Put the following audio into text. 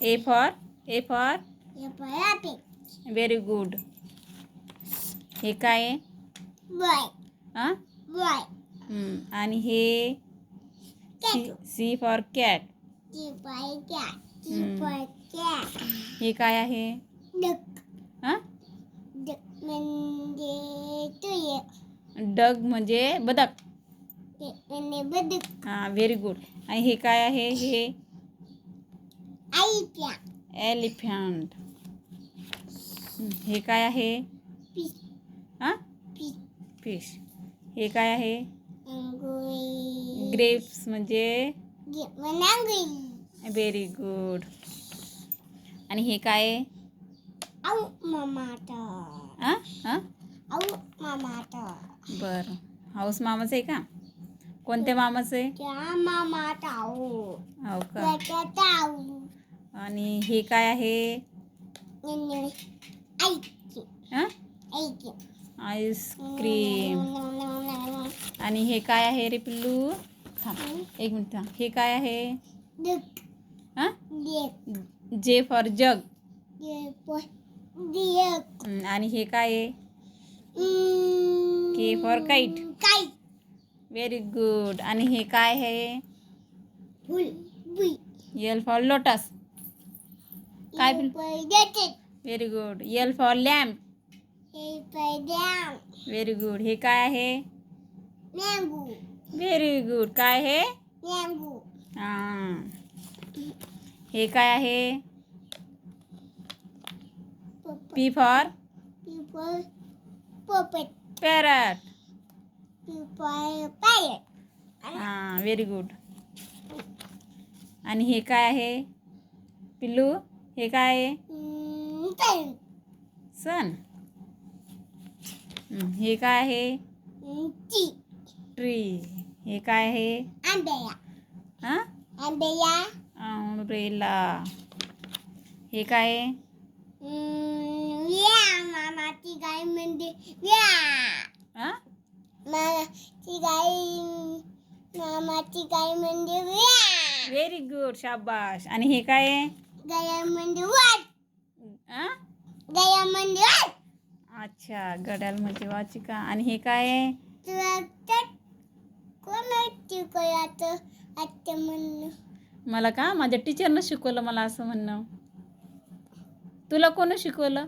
A for apple. Very good. हे काय आहे? Boy. हां Boy. आणि हे Cat. C for cat. G for cat. G for cat. हे काय आहे? Duck. हां Duck म्हणजे तुझे. डग म्हणजे बदक. म्हणजे बदक. हां व्हेरी गुड. आणि हे काय आहे? हे Elephant. एलिफंट. हे काय आहे? Fish. हां Fish. फिश. हे काय आहे? Angry. ग्रेप्स म्हणजे Angry. Very good. आणि हे काय आहे? Out mamata. हां हां Out mamata. बरं. हाऊस मामाचं आहे का? कोणत्या मामाचं आहे? क्या मामाता हो. हो का? क्या आणि हे काय आहे? हां आईस्क्रीम. आणि हे काय आहे रे पिल्लू? थांब एक मिनिट थांब. हे काय आहे? हां जे फॉर जग. आणि हे काय आहे? K for kite. Very good. आणि हे काय आहे? L for lotus. काय very good. L for lamp. Very good. हे काय आहे? Very good. काय आहे? हां हे काय आहे? P for parrot. हां व्हेरी गुड. आणि हे काय आहे पिल्लू? हे काय आहे? सन. हे काय आहे? ट्री. हे काय आहे? हां अम्ब्रेला. हे काय आहे? मामाची गाय म्हणजे हां मामाची गाय म्हणजे व्हेरी गुड. शाबाश. आणि हे काय आहे? गाया म्हणजे वाट. हां गाया म्हणजे अच्छा घड्याळ म्हणजे वाचिका. आणि हे काय आहे? कोणाची कळाचं आजचं म्हणणं. मला का माझ्या टीचरनं शिकवलं मला असं म्हणणं. तुला कोण शिकवलं?